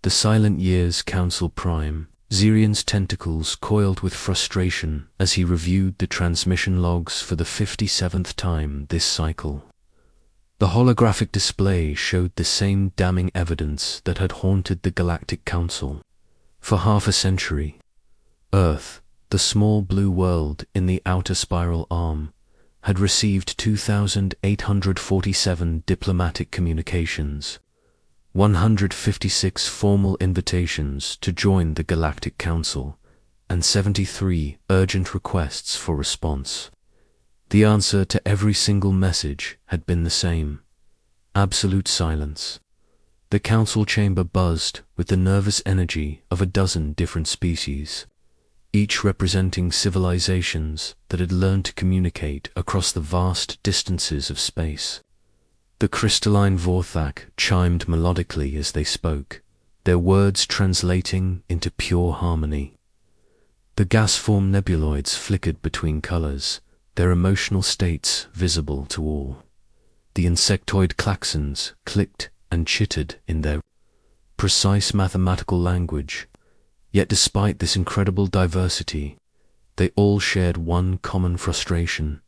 The Silent Years Council Prime. Zirian's tentacles coiled with frustration as he reviewed the transmission logs for the 57th time this cycle. The holographic display showed the same damning evidence that had haunted the Galactic Council. For half a century, Earth, the small blue world in the outer spiral arm, had received 2,847 diplomatic communications, 156 formal invitations to join the Galactic Council, and 73 urgent requests for response. The answer to every single message had been the same: absolute silence. The council chamber buzzed with the nervous energy of a dozen different species, each representing civilizations that had learned to communicate across the vast distances of space. The crystalline Vorthak chimed melodically as they spoke, their words translating into pure harmony. The gas-form nebuloids flickered between colors, their emotional states visible to all. The insectoid klaxons clicked and chittered in their precise mathematical language, yet despite this incredible diversity, they all shared one common frustration: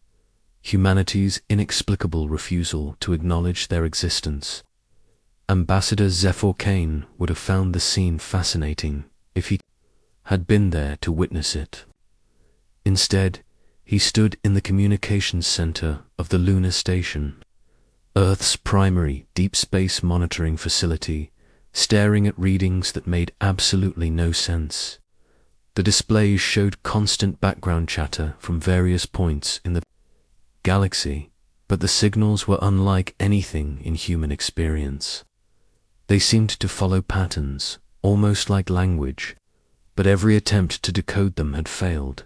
humanity's inexplicable refusal to acknowledge their existence. Ambassador Zephyr Kane would have found the scene fascinating if he had been there to witness it. Instead, he stood in the communications center of the lunar station, Earth's primary deep space monitoring facility, staring at readings that made absolutely no sense. The displays showed constant background chatter from various points in the galaxy, but the signals were unlike anything in human experience. They seemed to follow patterns, almost like language, but every attempt to decode them had failed.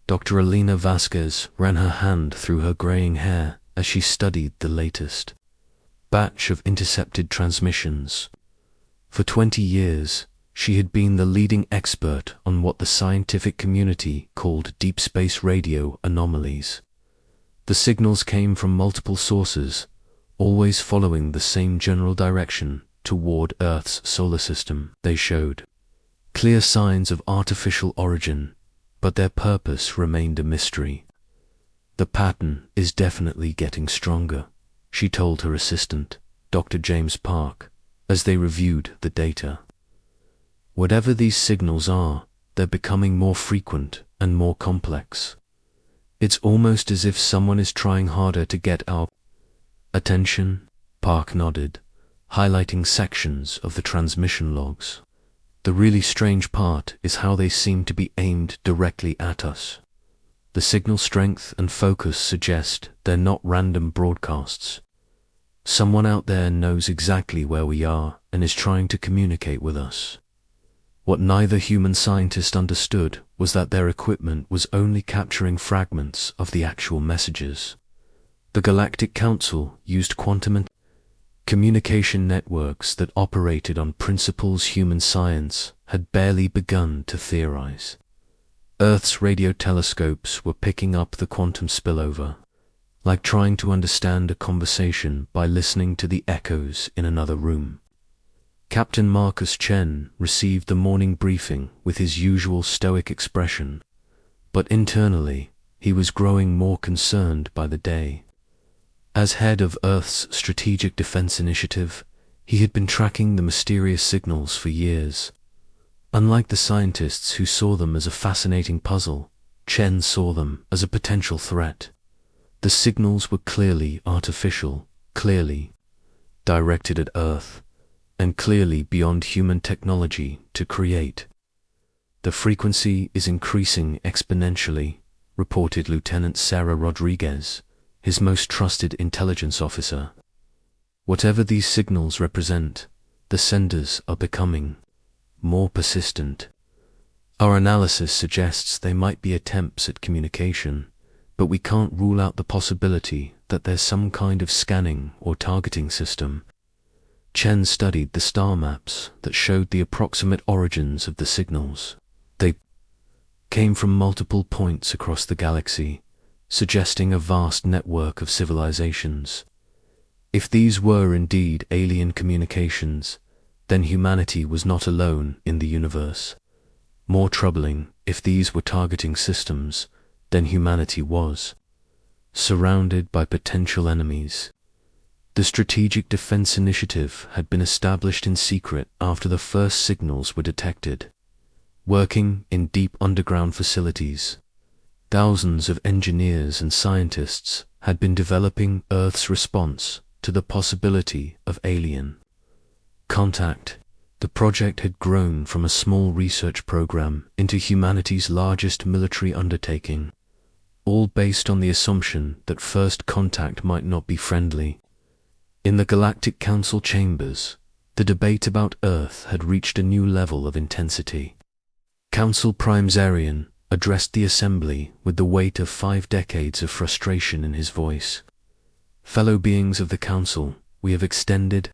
Dr. Alina Vasquez ran her hand through her graying hair as she studied the latest batch of intercepted transmissions. For 20 years, she had been the leading expert on what the scientific community called deep space radio anomalies. The signals came from multiple sources, always following the same general direction toward Earth's solar system. They showed clear signs of artificial origin, but their purpose remained a mystery. "The pattern is definitely getting stronger," she told her assistant, Dr. James Park, as they reviewed the data. "Whatever these signals are, they're becoming more frequent and more complex. It's almost as if someone is trying harder to get our attention." Park nodded, highlighting sections of the transmission logs. "The really strange part is how they seem to be aimed directly at us. The signal strength and focus suggest they're not random broadcasts. Someone out there knows exactly where we are and is trying to communicate with us." What neither human scientist understood was that their equipment was only capturing fragments of the actual messages. The Galactic Council used quantum communication networks that operated on principles human science had barely begun to theorize. Earth's radio telescopes were picking up the quantum spillover, like trying to understand a conversation by listening to the echoes in another room. Captain Marcus Chen received the morning briefing with his usual stoic expression, but internally he was growing more concerned by the day. As head of Earth's Strategic Defense Initiative, he had been tracking the mysterious signals for years. Unlike the scientists who saw them as a fascinating puzzle, Chen saw them as a potential threat. The signals were clearly artificial, clearly directed at Earth, and clearly beyond human technology to create. "The frequency is increasing exponentially," reported Lieutenant Sarah Rodriguez, his most trusted intelligence officer. "Whatever these signals represent, the senders are becoming more persistent. Our analysis suggests they might be attempts at communication, but we can't rule out the possibility that there's some kind of scanning or targeting system." Chen studied the star maps that showed the approximate origins of the signals. They came from multiple points across the galaxy, suggesting a vast network of civilizations. If these were indeed alien communications, then humanity was not alone in the universe. More troubling, if these were targeting systems, then humanity was surrounded by potential enemies. The Strategic Defense Initiative had been established in secret after the first signals were detected. Working in deep underground facilities, thousands of engineers and scientists had been developing Earth's response to the possibility of alien contact. The project had grown from a small research program into humanity's largest military undertaking, all based on the assumption that first contact might not be friendly. In the Galactic Council chambers, the debate about Earth had reached a new level of intensity. Council Prime Zarian addressed the assembly with the weight of 5 decades of frustration in his voice. Fellow beings of the Council, we have extended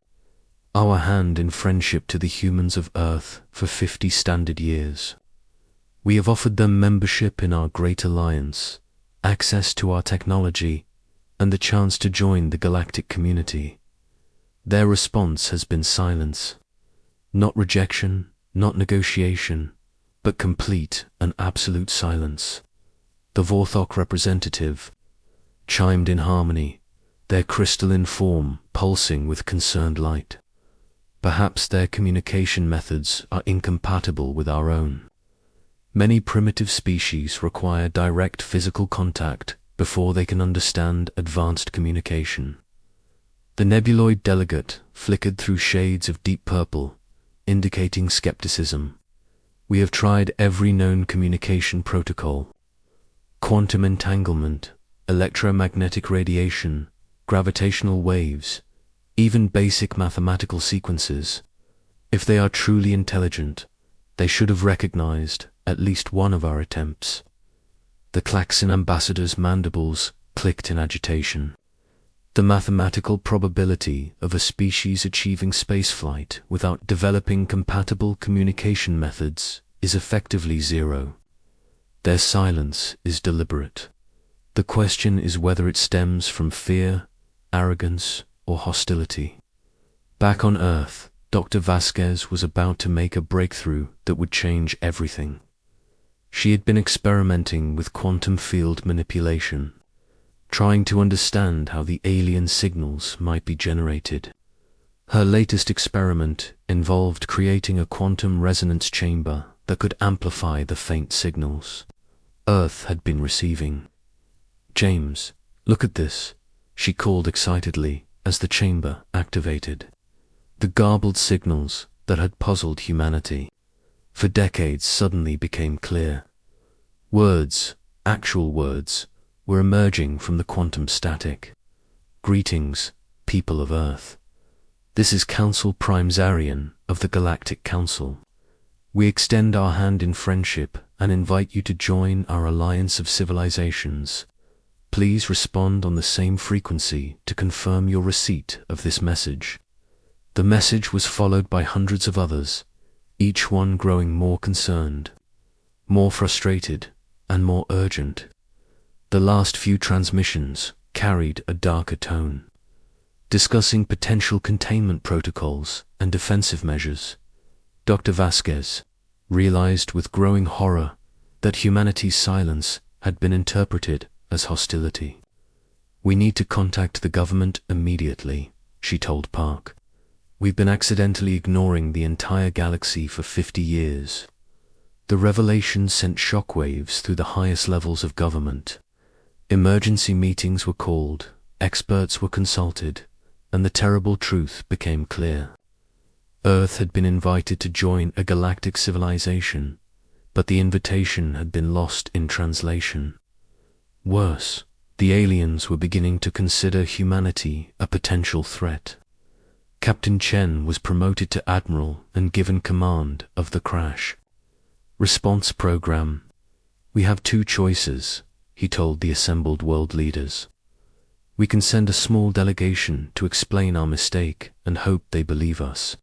our hand in friendship to the humans of Earth for 50 standard years. We have offered them membership in our great alliance, access to our technology, and the chance to join the galactic community. Their response has been silence. Not rejection, not negotiation, but complete and absolute silence. The Vorthok representative chimed in harmony, their crystalline form pulsing with concerned light. Perhaps their communication methods are incompatible with our own. Many primitive species require direct physical contact before they can understand advanced communication. The nebuloid delegate flickered through shades of deep purple, indicating skepticism. We have tried every known communication protocol. Quantum entanglement, electromagnetic radiation, gravitational waves, even basic mathematical sequences. If they are truly intelligent, they should have recognized at least one of our attempts. The Klaxon ambassador's mandibles clicked in agitation. The mathematical probability of a species achieving spaceflight without developing compatible communication methods is effectively 0. Their silence is deliberate. The question is whether it stems from fear, arrogance, or hostility. Back on Earth, Dr. Vasquez was about to make a breakthrough that would change everything. She had been experimenting with quantum field manipulation, trying to understand how the alien signals might be generated. Her latest experiment involved creating a quantum resonance chamber that could amplify the faint signals Earth had been receiving. "James, look at this," she called excitedly as the chamber activated. The garbled signals that had puzzled humanity for decades suddenly became clear. Words, actual words, were emerging from the quantum static. "Greetings, people of Earth. This is Council Prime Zarian of the Galactic Council. We extend our hand in friendship and invite you to join our alliance of civilizations. Please respond on the same frequency to confirm your receipt of this message." The message was followed by hundreds of others, each one growing more concerned, more frustrated, and more urgent. The last few transmissions carried a darker tone, discussing potential containment protocols and defensive measures. Dr. Vasquez realized with growing horror that humanity's silence had been interpreted as hostility. "We need to contact the government immediately," she told Park. "We've been accidentally ignoring the entire galaxy for 50 years. The revelation sent shockwaves through the highest levels of government. Emergency meetings were called, experts were consulted, and the terrible truth became clear. Earth had been invited to join a galactic civilization, but the invitation had been lost in translation. Worse, the aliens were beginning to consider humanity a potential threat. Captain Chen was promoted to Admiral and given command of the crash response program. "We have 2 choices," he told the assembled world leaders. "We can send a small delegation to explain our mistake and hope they believe us,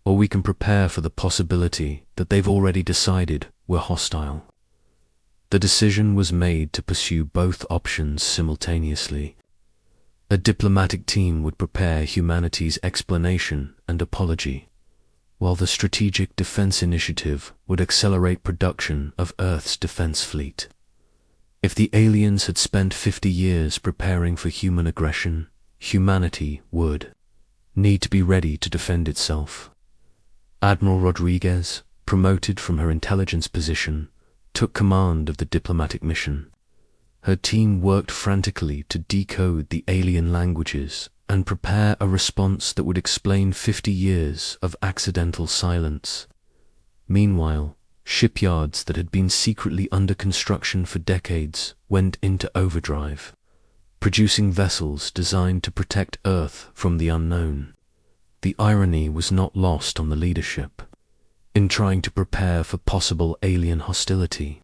or we can prepare for the possibility that they've already decided we're hostile." The decision was made to pursue both options simultaneously. A diplomatic team would prepare humanity's explanation and apology, while the Strategic Defense Initiative would accelerate production of Earth's defense fleet. If the aliens had spent 50 years preparing for human aggression, humanity would need to be ready to defend itself. Admiral Rodriguez, promoted from her intelligence position, took command of the diplomatic mission. Her team worked frantically to decode the alien languages and prepare a response that would explain 50 years of accidental silence. Meanwhile, shipyards that had been secretly under construction for decades went into overdrive, producing vessels designed to protect Earth from the unknown. The irony was not lost on the leadership. In trying to prepare for possible alien hostility,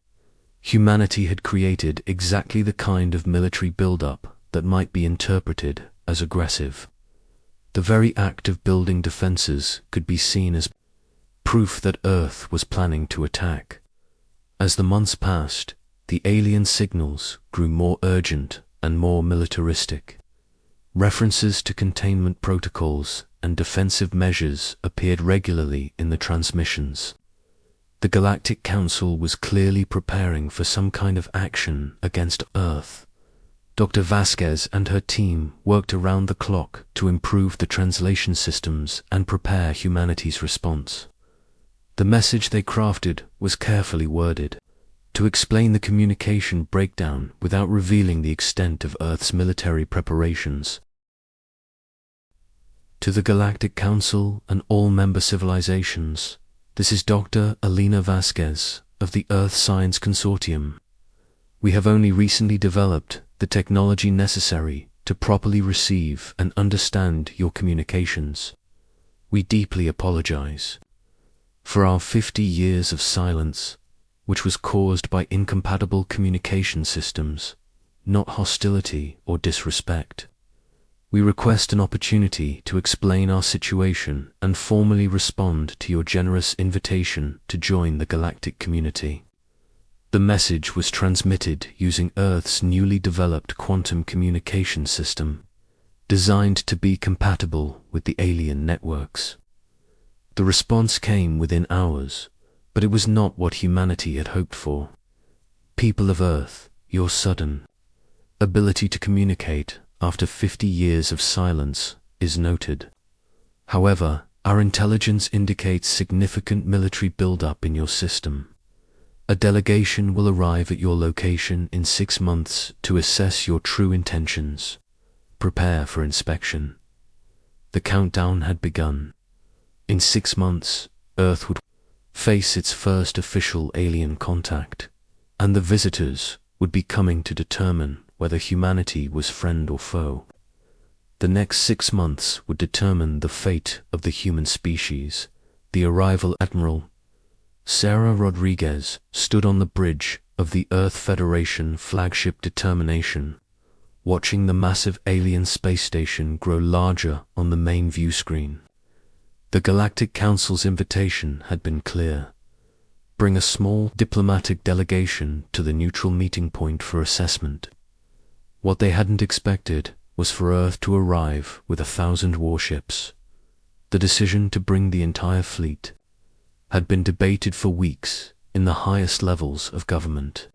humanity had created exactly the kind of military buildup that might be interpreted as aggressive. The very act of building defenses could be seen as proof that Earth was planning to attack. As the months passed, the alien signals grew more urgent and more militaristic. References to containment protocols and defensive measures appeared regularly in the transmissions. The Galactic Council was clearly preparing for some kind of action against Earth. Dr. Vasquez and her team worked around the clock to improve the translation systems and prepare humanity's response. The message they crafted was carefully worded to explain the communication breakdown without revealing the extent of Earth's military preparations. To the Galactic Council and all member civilizations, this is Dr. Alina Vasquez of the Earth Science Consortium. We have only recently developed the technology necessary to properly receive and understand your communications. We deeply apologize for our 50 years of silence, which was caused by incompatible communication systems, not hostility or disrespect. We request an opportunity to explain our situation and formally respond to your generous invitation to join the galactic community. The message was transmitted using Earth's newly developed quantum communication system, designed to be compatible with the alien networks. The response came within hours, but it was not what humanity had hoped for. People of Earth, your sudden ability to communicate after 50 years of silence is noted. However, our intelligence indicates significant military buildup in your system. A delegation will arrive at your location in 6 months to assess your true intentions. Prepare for inspection. The countdown had begun. In 6 months, Earth would face its first official alien contact, and the visitors would be coming to determine whether humanity was friend or foe. The next 6 months would determine the fate of the human species. The arrival Admiral Sarah Rodriguez stood on the bridge of the Earth Federation flagship Determination, watching the massive alien space station grow larger on the main view screen. The Galactic Council's invitation had been clear. Bring a small diplomatic delegation to the neutral meeting point for assessment. What they hadn't expected was for Earth to arrive with 1,000 warships. The decision to bring the entire fleet had been debated for weeks in the highest levels of government.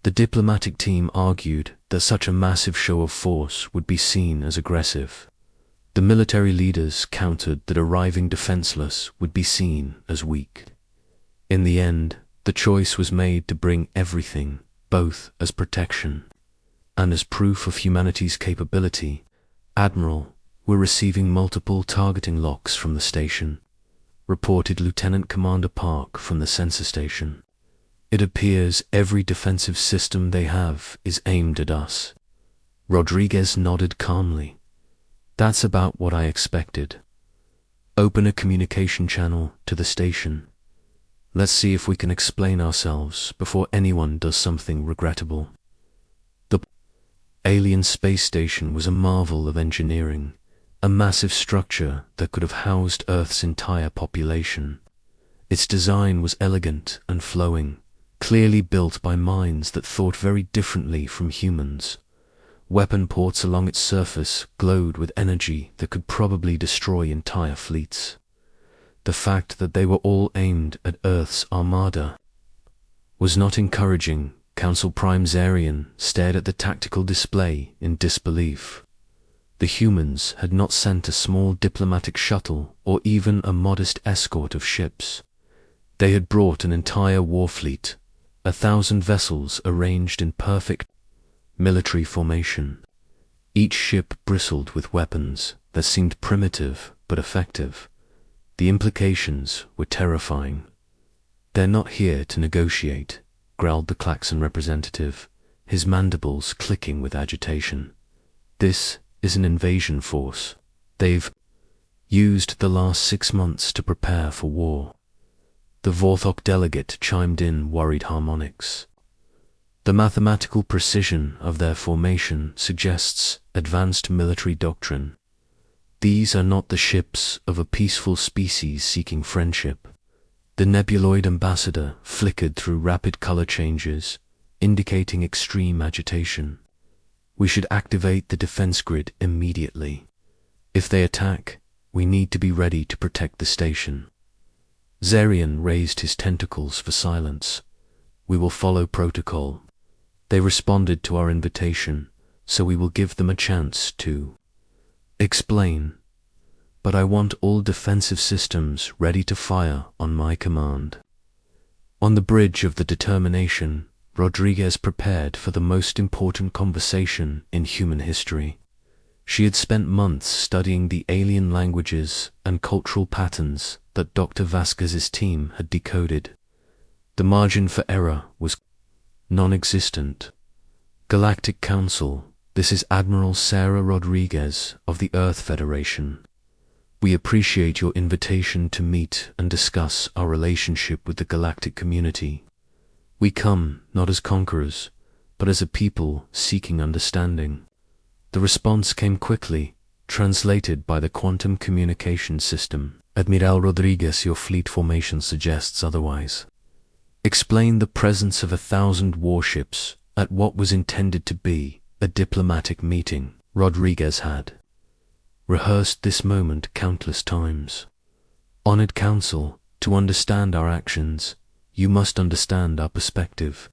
The diplomatic team argued that such a massive show of force would be seen as aggressive. The military leaders countered that arriving defenseless would be seen as weak. In the end, the choice was made to bring everything, both as protection and as proof of humanity's capability. Admiral, we're receiving multiple targeting locks from the station, reported Lieutenant Commander Park from the sensor station. It appears every defensive system they have is aimed at us. Rodriguez nodded calmly. That's about what I expected. Open a communication channel to the station. Let's see if we can explain ourselves before anyone does something regrettable. The alien space station was a marvel of engineering, a massive structure that could have housed Earth's entire population. Its design was elegant and flowing, clearly built by minds that thought very differently from humans. Weapon ports along its surface glowed with energy that could probably destroy entire fleets. The fact that they were all aimed at Earth's armada was not encouraging. Council Prime Zarian stared at the tactical display in disbelief. The humans had not sent a small diplomatic shuttle or even a modest escort of ships. They had brought an entire war fleet, 1,000 vessels arranged in perfect military formation. Each ship bristled with weapons that seemed primitive but effective. The implications were terrifying. "They're not here to negotiate," growled the Klaxon representative, his mandibles clicking with agitation. "This is an invasion force. They've used the last 6 months to prepare for war." The Vorthok delegate chimed in worried harmonics. "The mathematical precision of their formation suggests advanced military doctrine. These are not the ships of a peaceful species seeking friendship." The nebuloid ambassador flickered through rapid color changes, indicating extreme agitation. "We should activate the defense grid immediately. If they attack, we need to be ready to protect the station." Zarian raised his tentacles for silence. "We will follow protocol. They responded to our invitation, so we will give them a chance to explain. But I want all defensive systems ready to fire on my command." On the bridge of the Determination, Rodriguez prepared for the most important conversation in human history. She had spent months studying the alien languages and cultural patterns that Dr. Vasquez's team had decoded. The margin for error was non-existent. "Galactic Council, this is Admiral Sarah Rodriguez of the Earth Federation. We appreciate your invitation to meet and discuss our relationship with the galactic community. We come not as conquerors, but as a people seeking understanding." The response came quickly, translated by the quantum communication system. "Admiral Rodriguez, your fleet formation suggests otherwise. Explain the presence of 1,000 warships at what was intended to be a diplomatic meeting." Rodriguez had rehearsed this moment countless times. "Honored Council, to understand our actions, you must understand our perspective.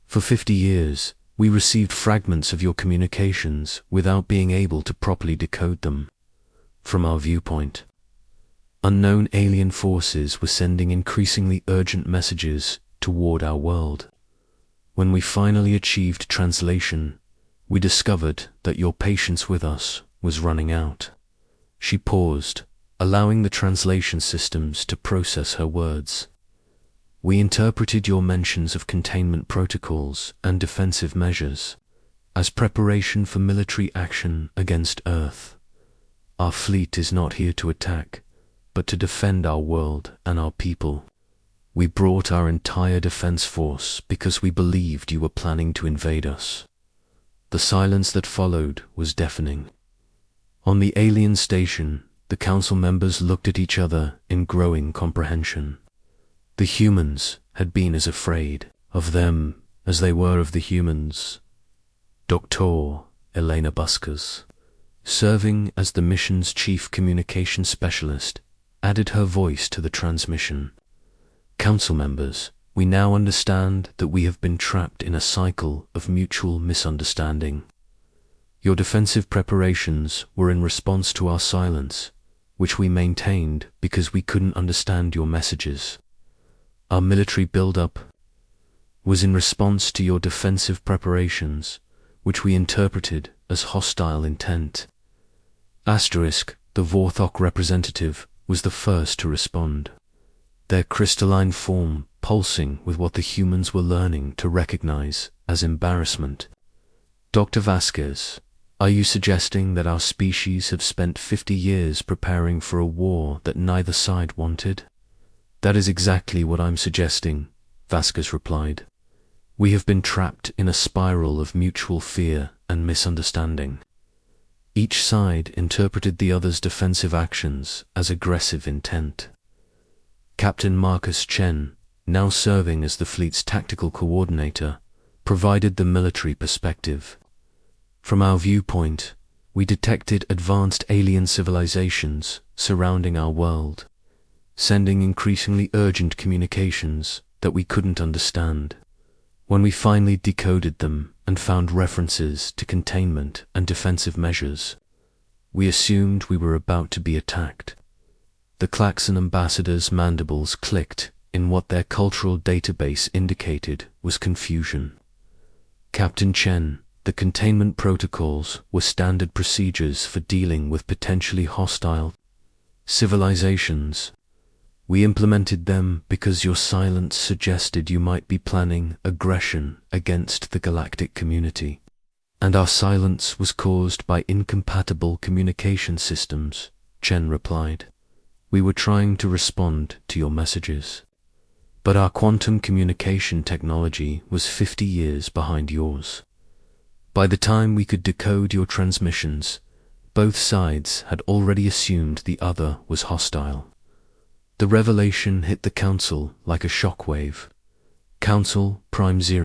For 50 years, we received fragments of your communications without being able to properly decode them. From our viewpoint, unknown alien forces were sending increasingly urgent messages toward our world. When we finally achieved translation, we discovered that your patience with us was running out." She paused, allowing the translation systems to process her words. "We interpreted your mentions of containment protocols and defensive measures as preparation for military action against Earth. Our fleet is not here to attack, but to defend our world and our people. We brought our entire defense force because we believed you were planning to invade us." The silence that followed was deafening. On the alien station, the council members looked at each other in growing comprehension. The humans had been as afraid of them as they were of the humans. Dr. Elena Busquez, serving as the mission's chief communication specialist, added her voice to the transmission. "Council members, we now understand that we have been trapped in a cycle of mutual misunderstanding. Your defensive preparations were in response to our silence, which we maintained because we couldn't understand your messages. Our military build-up was in response to your defensive preparations, which we interpreted as hostile intent." Asterisk, the Vorthok representative was the first to respond, their crystalline form pulsing with what the humans were learning to recognize as embarrassment. "Dr. Vasquez, are you suggesting that our species have spent 50 years preparing for a war that neither side wanted?" "That is exactly what I'm suggesting," Vasquez replied. "We have been trapped in a spiral of mutual fear and misunderstanding. Each side interpreted the other's defensive actions as aggressive intent." Captain Marcus Chen, now serving as the fleet's tactical coordinator, provided the military perspective. "From our viewpoint, we detected advanced alien civilizations surrounding our world. sending increasingly urgent communications that we couldn't understand. When we finally decoded them and found references to containment and defensive measures, we assumed we were about to be attacked. The Klaxon ambassadors' mandibles clicked in what their cultural database indicated was confusion. Captain Chen, the containment protocols were standard procedures for dealing with potentially hostile civilizations. We implemented them because your silence suggested you might be planning aggression against the galactic community. And our silence was caused by incompatible communication systems, Chen replied. We were trying to respond to your messages. But our quantum communication technology was 50 years behind yours. By the time we could decode your transmissions, both sides had already assumed the other was hostile. The revelation hit the Council like a shockwave. Council Prime Zero.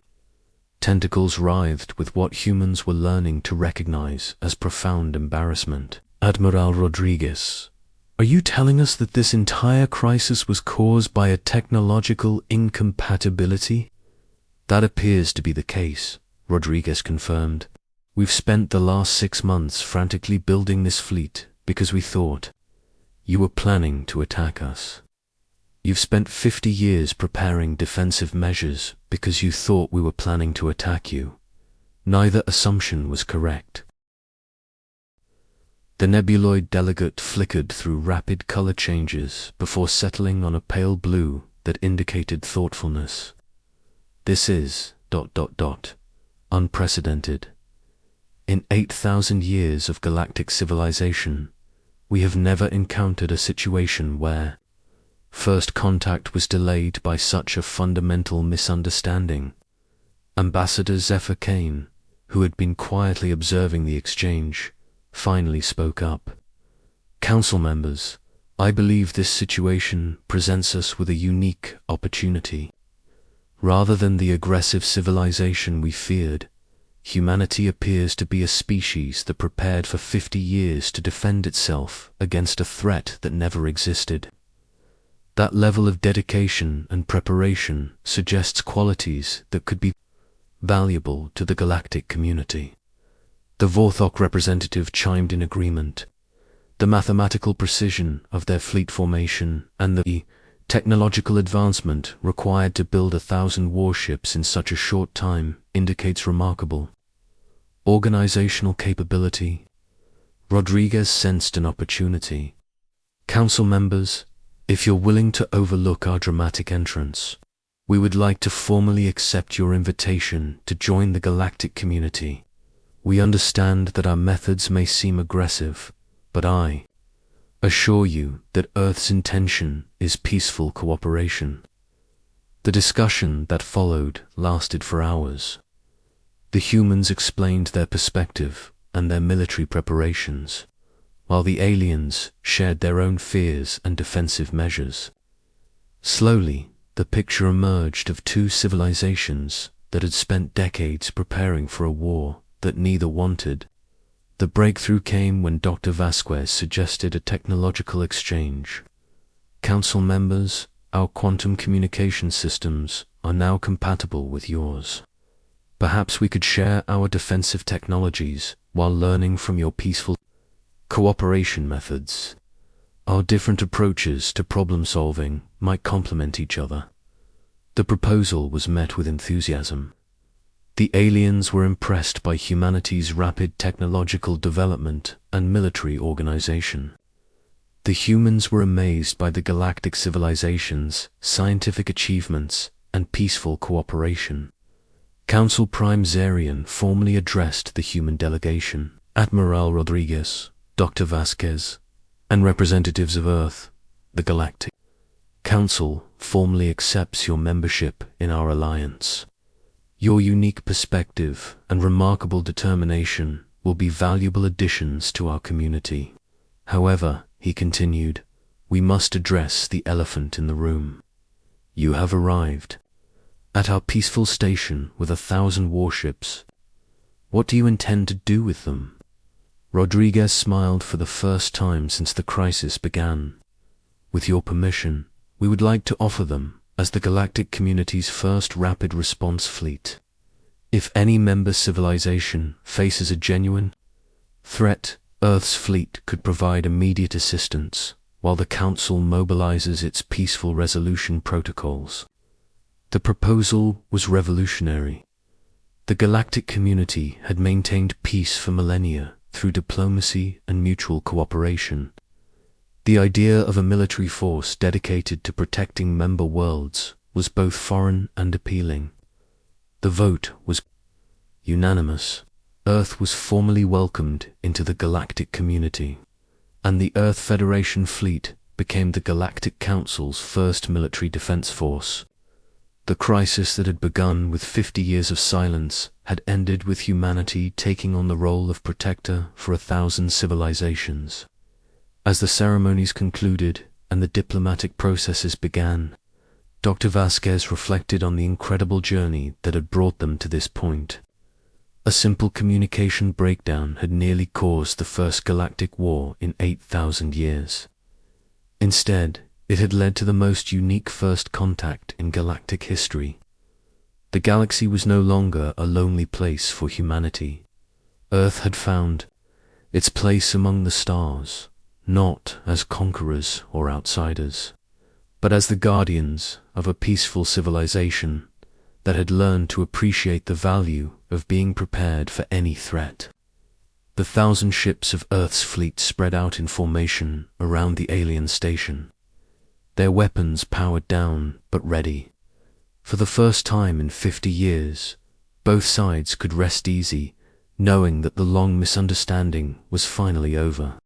Tentacles writhed with what humans were learning to recognize as profound embarrassment. Admiral Rodriguez, are you telling us that this entire crisis was caused by a technological incompatibility? That appears to be the case, Rodriguez confirmed. We've spent the last 6 months frantically building this fleet because we thought you were planning to attack us. You've spent 50 years preparing defensive measures because you thought we were planning to attack you. Neither assumption was correct. The nebuloid delegate flickered through rapid color changes before settling on a pale blue that indicated thoughtfulness. This is ... unprecedented. In 8,000 years of galactic civilization, we have never encountered a situation where first contact was delayed by such a fundamental misunderstanding. Ambassador Zephyr Kane, who had been quietly observing the exchange, finally spoke up. Council members, I believe this situation presents us with a unique opportunity. Rather than the aggressive civilization we feared, humanity appears to be a species that prepared for 50 years to defend itself against a threat that never existed. That level of dedication and preparation suggests qualities that could be valuable to the galactic community. The Vorthok representative chimed in agreement. The mathematical precision of their fleet formation and the technological advancement required to build 1,000 warships in such a short time indicates remarkable organizational capability. Rodriguez sensed an opportunity. Council members, if you're willing to overlook our dramatic entrance, we would like to formally accept your invitation to join the galactic community. We understand that our methods may seem aggressive, but I assure you that Earth's intention is peaceful cooperation. The discussion that followed lasted for hours. The humans explained their perspective and their military preparations, while the aliens shared their own fears and defensive measures. Slowly, the picture emerged of two civilizations that had spent decades preparing for a war that neither wanted. The breakthrough came when Dr. Vasquez suggested a technological exchange. Council members, our quantum communication systems are now compatible with yours. Perhaps we could share our defensive technologies while learning from your peaceful cooperation methods. Our different approaches to problem solving might complement each other. The proposal was met with enthusiasm. The aliens were impressed by humanity's rapid technological development and military organization. The humans were amazed by the galactic civilization's scientific achievements and peaceful cooperation. Council Prime Zarian formally addressed the human delegation. Admiral Rodriguez, Dr. Vasquez, and representatives of Earth, the Galactic Council formally accepts your membership in our alliance. Your unique perspective and remarkable determination will be valuable additions to our community. However, he continued, we must address the elephant in the room. You have arrived at our peaceful station with 1,000 warships. What do you intend to do with them? Rodriguez smiled for the first time since the crisis began. with your permission, we would like to offer them as the galactic community's first rapid response fleet. If any member civilization faces a genuine threat, Earth's fleet could provide immediate assistance while the Council mobilizes its peaceful resolution protocols. The proposal was revolutionary. The galactic community had maintained peace for millennia through diplomacy and mutual cooperation. The idea of a military force dedicated to protecting member worlds was both foreign and appealing. The vote was unanimous. Earth was formally welcomed into the galactic community, and the Earth Federation fleet became the Galactic Council's first military defense force. The crisis that had begun with 50 years of silence had ended with humanity taking on the role of protector for 1,000 civilizations. As the ceremonies concluded and the diplomatic processes began, Dr. Vasquez reflected on the incredible journey that had brought them to this point. A simple communication breakdown had nearly caused the first galactic war in 8,000 years. Instead, it had led to the most unique first contact in galactic history. The galaxy was no longer a lonely place for humanity. Earth had found its place among the stars, not as conquerors or outsiders, but as the guardians of a peaceful civilization that had learned to appreciate the value of being prepared for any threat. The 1,000 ships of Earth's fleet spread out in formation around the alien station, their weapons powered down but ready. For the first time in 50 years, both sides could rest easy, knowing that the long misunderstanding was finally over.